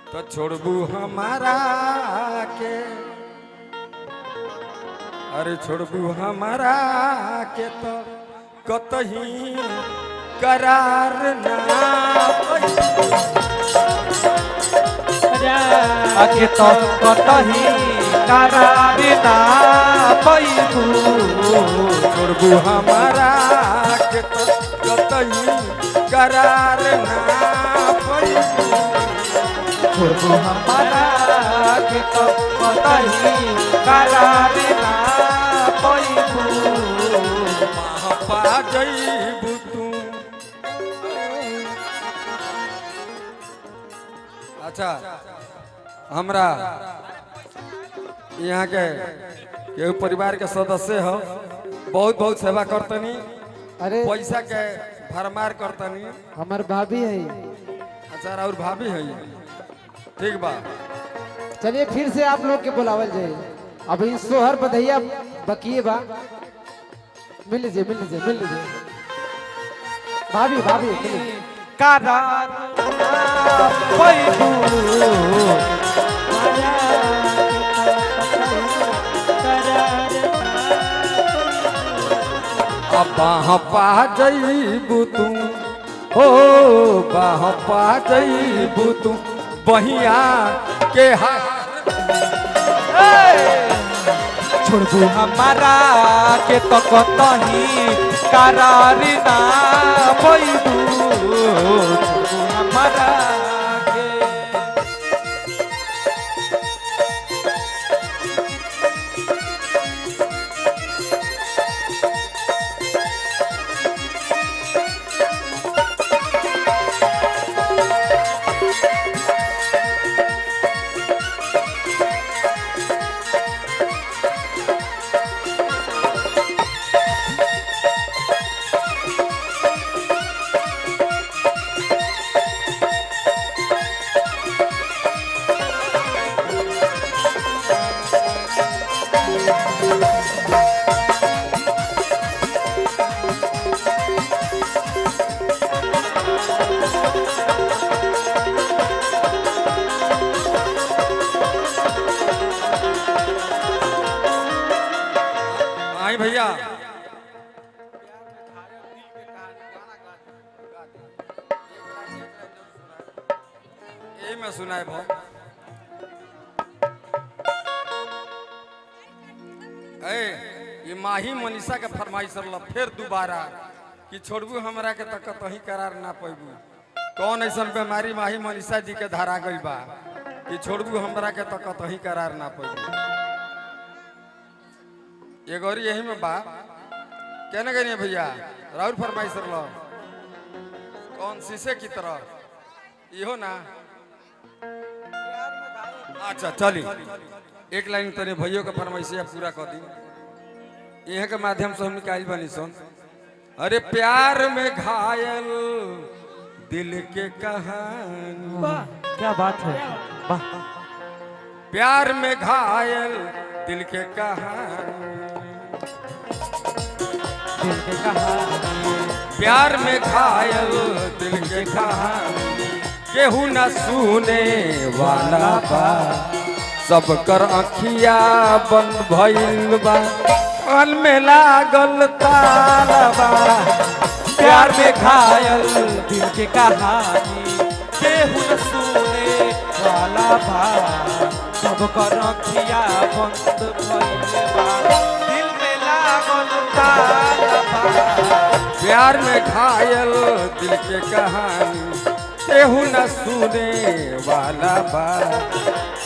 तो छोड़बू हमारा के, अरे छोड़बू हमारा के तो कतही करार ना आके तो कतही करार ना पैबू। छोड़बू हमारा के तो कतही करार ना पैबू। छोड़बू हमारा के तो कतही करार ना पैबू। पा जईबू तू। अच्छा हमरा यहाँ के केहू परिवार के सदस्य हो, बहुत बहुत सेवा करतनी, अरे पैसा के भरमार करतनी। हमार भाभी है। अच्छा और भाभी है, ठीक बा। चलिए फिर से आप लोग के बुलावल जाए। अभी सोहर बधैया बकिए बा, मिल लीजिए मिल लीजिए मिल लीजिए। भाभी भाभी मिल लीजिए। करार ना पैबू। बाह पा जईबू तू, हो बाह पा जईबू तू बहिया के हार। छोड़बू हमारा के तो कतही करार ना पैबू। छोड़बू हमारा के। आई भैया ये मैं सुनाए भाव। ये माही मनीषा के फरमाइश रहा फिर दोबारा कि छोड़बू हमरा के तक कतही करार ना पैबू। कौन ऐसा बीमारी माही मनीषा जी के धरा गई बा कि छोड़बू हमरा के तक कतही करार ना पैबू। ये गौरी यही में बा कहने गई भैया राहुल फरमाइश रहा कौन शीशे की तरह इहो ना। अच्छा चली एक लाइन तने भैया के फरमाइश पूरा कर दी, यह के माध्यम से हम निकाल बनी सुन। अरे प्यार में घायल दिल के कहानी, क्या बात है, वाह। प्यार में घायल दिल के कहानी, दिल के कहानी। प्यार में घायल दिल के कहानी केहू न सुने वाला बा। सब कर अखिया बंद भइल बा, कान में लागल ताला बा। प्यार में घायल दिल के कहानी केहू न सुने वाला बा। सब कर अखिया बंद भइल बा, दिल में लागल ताला बा। प्यार में घायल दिल के कहानी केहू न सुने वाला बा।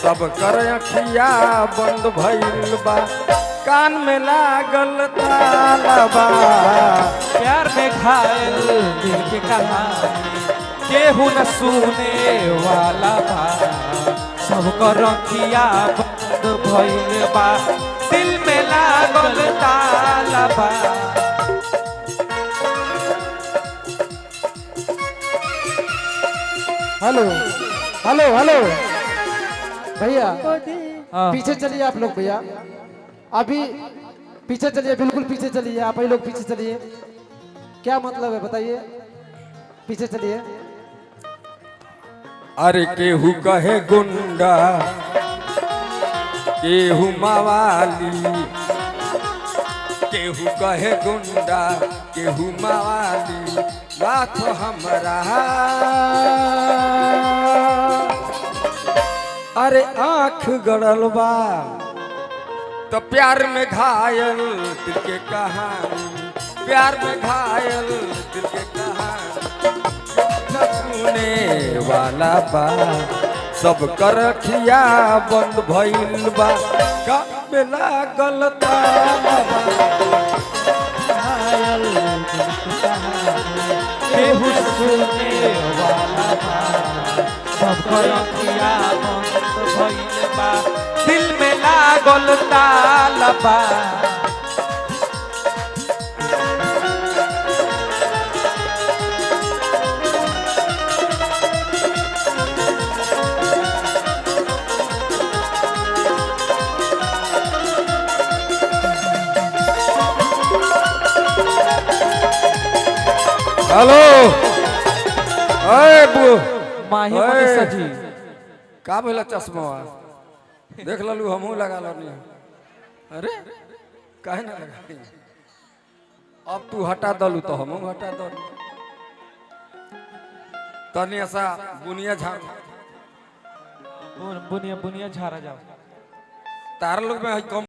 सब कर अखिया बंद भइल बा, कान में लागल ताला बा। प्यार में घायल दिल के कहानी केहू न सुने वाला बा। सब कर अखिया बंद भइल बा, दिल में लागल ताला बा। हेलो हेलो हेलो भैया पीछे चलिए आप लोग भैया, अभी पीछे चलिए, बिल्कुल पीछे चलिए, आप ही लोग पीछे चलिए। क्या मतलब है बताइए, पीछे चलिए। अरे केहू कहे गुंडा केहू मवाली, केहू कहे गुंडा केहू मवाली, बात हमरा अरे आँख गड़ल बा तो प्यार में घायल दिल के कहानी, प्यार में घायल दिल के कहानी न सुने वाला बा, सब कर रखिया बंद भइल बा, का बेला गलता केहू सुने वाला बा, सब रखिया बंद भइल बा, दिल में लागल ताला बा। हेलो अरे बु माही ओए। मनीषा जी का भेला चश्मा देख ललू हमहू लगा लनी, अरे काहे ना लगा, अब तू हटा दलू तो हमहू हटा दलू, तनी ऐसा बुनिया झाड़ बुनिया बुनिया झारा जाओ तार लोग में है कम